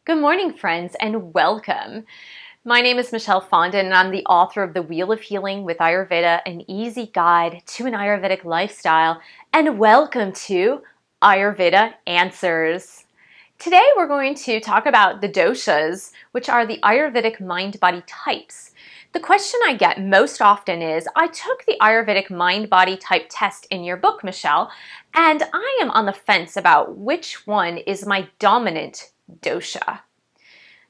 Good morning, friends, and welcome. My name is Michelle Fondin, and I'm the author of The Wheel of Healing with Ayurveda, an easy guide to an Ayurvedic lifestyle, and welcome to Ayurveda Answers. Today, we're going to talk about the doshas, which are the Ayurvedic mind-body types. The question I get most often is, I took the Ayurvedic mind-body type test in your book, Michelle, and I am on the fence about which one is my dominant dosha.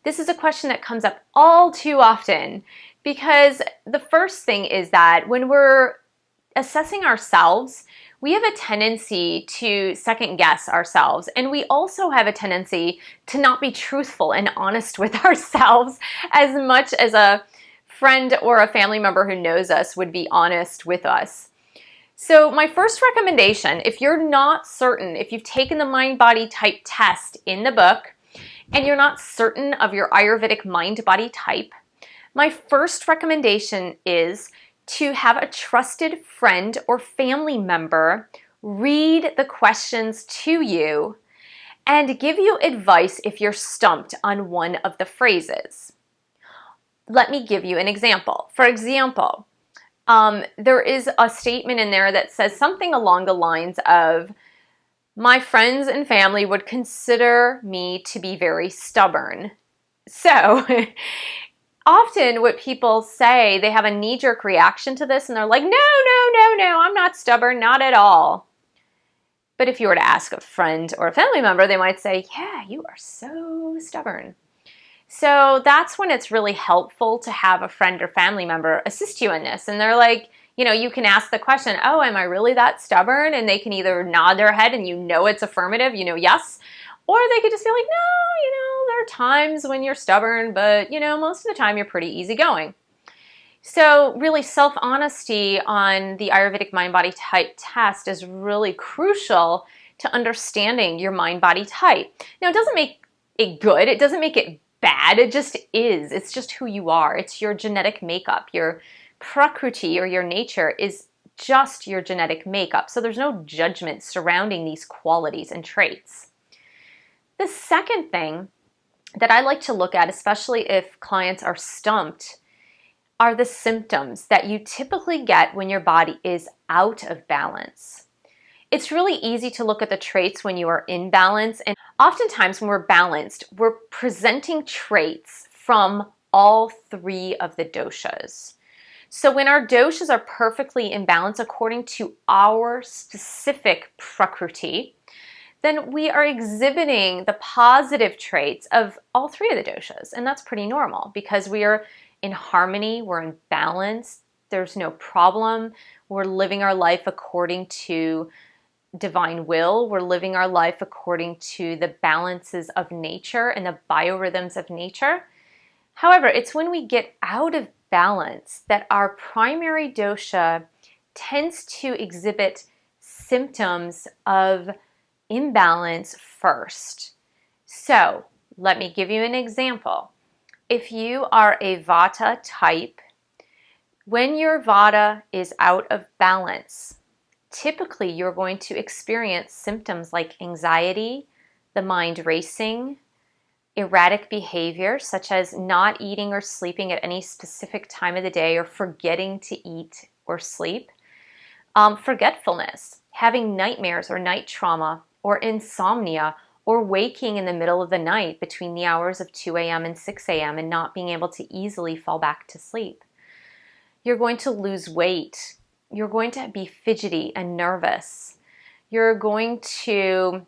This is a question that comes up all too often because the first thing is that when we're assessing ourselves, we have a tendency to second guess ourselves, and we also have a tendency to not be truthful and honest with ourselves as much as a friend or a family member who knows us would be honest with us. So my first recommendation, if you're not certain, if you've taken the mind-body type test in the book, and you're not certain of your Ayurvedic mind-body type, my first recommendation is to have a trusted friend or family member read the questions to you and give you advice if you're stumped on one of the phrases. Let me give you an example. For example, there is a statement in there that says something along the lines of, my friends and family would consider me to be very stubborn. So often what people say, they have a knee-jerk reaction to this and they're like, no, I'm not stubborn, not at all. But if you were to ask a friend or a family member, they might say, yeah, you are so stubborn. So that's when it's really helpful to have a friend or family member assist you in this. And they're like, you can ask the question, oh, am I really that stubborn? And they can either nod their head and it's affirmative, yes. Or they could just be like, no, there are times when you're stubborn, but, most of the time you're pretty easygoing. So really self-honesty on the Ayurvedic mind-body type test is really crucial to understanding your mind-body type. Now, it doesn't make it good. It doesn't make it bad. It just is. It's just who you are. It's your genetic makeup. Your Prakriti, or your nature, is just your genetic makeup. So there's no judgment surrounding these qualities and traits. The second thing that I like to look at, especially if clients are stumped, are the symptoms that you typically get when your body is out of balance. It's really easy to look at the traits when you are in balance, and oftentimes when we're balanced, we're presenting traits from all three of the doshas. So when our doshas are perfectly in balance according to our specific Prakriti, then we are exhibiting the positive traits of all three of the doshas. And that's pretty normal because we are in harmony, we're in balance, there's no problem, we're living our life according to divine will, we're living our life according to the balances of nature and the biorhythms of nature. However, it's when we get out of balance that our primary dosha tends to exhibit symptoms of imbalance first. So let me give you an example. If you are a Vata type, when your Vata is out of balance, typically you're going to experience symptoms like anxiety, the mind racing, erratic behavior such as not eating or sleeping at any specific time of the day or forgetting to eat or sleep, forgetfulness, having nightmares or night trauma or insomnia, or waking in the middle of the night between the hours of 2 a.m. and 6 a.m. and not being able to easily fall back to sleep. You're going to lose weight. You're going to be fidgety and nervous. You're going to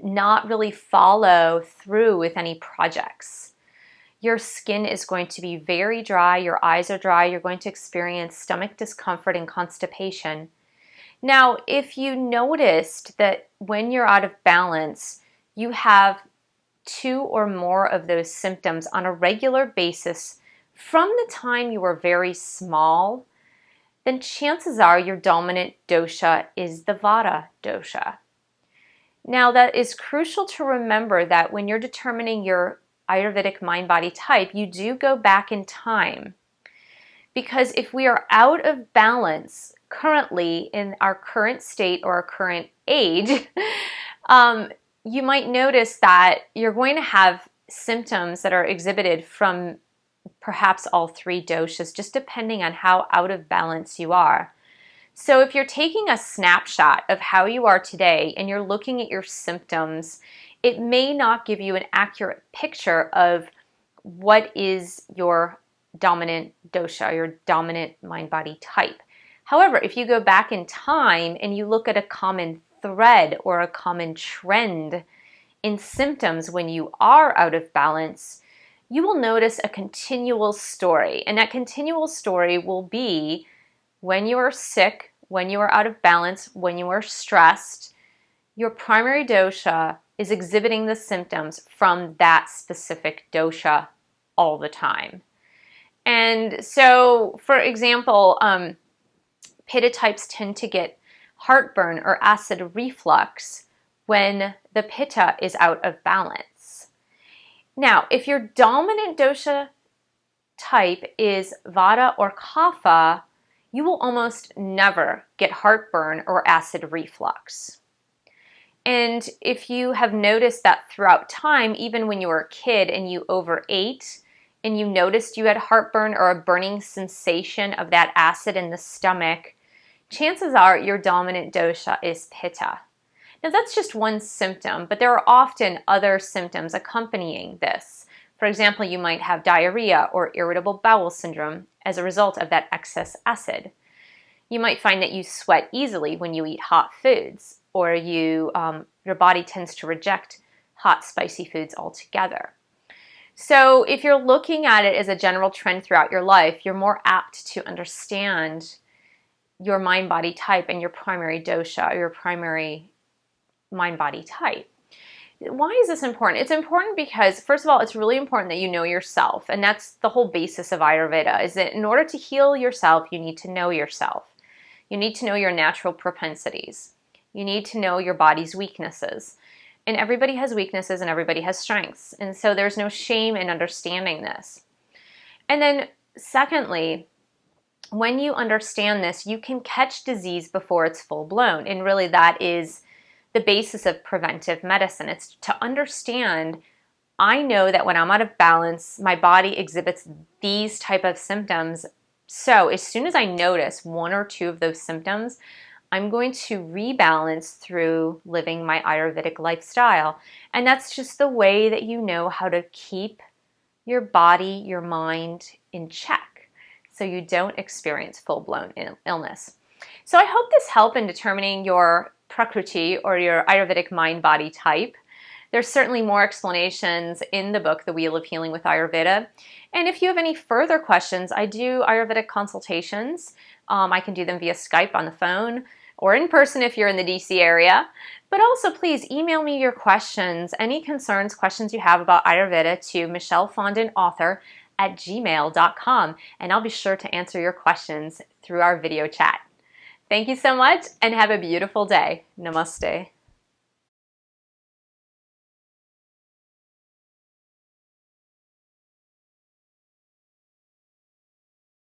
not really follow through with any projects. Your skin is going to be very dry, your eyes are dry, you're going to experience stomach discomfort and constipation. Now, if you noticed that when you're out of balance, you have 2 or more of those symptoms on a regular basis from the time you were very small, then chances are your dominant dosha is the Vata dosha. Now, that is crucial to remember that when you're determining your Ayurvedic mind-body type, you do go back in time. Because if we are out of balance currently in our current state or our current age, you might notice that you're going to have symptoms that are exhibited from perhaps all three doshas, just depending on how out of balance you are. So if you're taking a snapshot of how you are today and you're looking at your symptoms, it may not give you an accurate picture of what is your dominant dosha, your dominant mind-body type. However, if you go back in time and you look at a common thread or a common trend in symptoms when you are out of balance, you will notice a continual story. And that continual story will be when you are sick, when you are out of balance, when you are stressed, your primary dosha is exhibiting the symptoms from that specific dosha all the time. And so, for example, Pitta types tend to get heartburn or acid reflux when the Pitta is out of balance. Now, if your dominant dosha type is Vata or Kapha, you will almost never get heartburn or acid reflux. And if you have noticed that throughout time, even when you were a kid and you overate and you noticed you had heartburn or a burning sensation of that acid in the stomach, chances are your dominant dosha is Pitta. Now that's just one symptom, but there are often other symptoms accompanying this. For example, you might have diarrhea or irritable bowel syndrome as a result of that excess acid. You might find that you sweat easily when you eat hot foods, or your body tends to reject hot, spicy foods altogether. So if you're looking at it as a general trend throughout your life, you're more apt to understand your mind-body type and your primary dosha, your primary mind-body type. Why is this important? It's important because, first of all, it's really important that you know yourself, and that's the whole basis of Ayurveda, is that in order to heal yourself, you need to know yourself. You need to know your natural propensities. You need to know your body's weaknesses. And everybody has weaknesses and everybody has strengths. And so there's no shame in understanding this. And then secondly, when you understand this, you can catch disease before it's full blown. And really that is the basis of preventive medicine. It's to understand, I know that when I'm out of balance, my body exhibits these type of symptoms. So as soon as I notice one or two of those symptoms, I'm going to rebalance through living my Ayurvedic lifestyle. And that's just the way that you know how to keep your body, your mind in check so you don't experience full-blown illness. So I hope this helped in determining your Prakriti or your Ayurvedic mind-body type. There's certainly more explanations in the book, The Wheel of Healing with Ayurveda. And if you have any further questions, I do Ayurvedic consultations. I can do them via Skype on the phone or in person if you're in the DC area. But also please email me your questions, any concerns, questions you have about Ayurveda to michellefondinauthor@gmail.com, and I'll be sure to answer your questions through our video chat. Thank you so much and have a beautiful day. Namaste.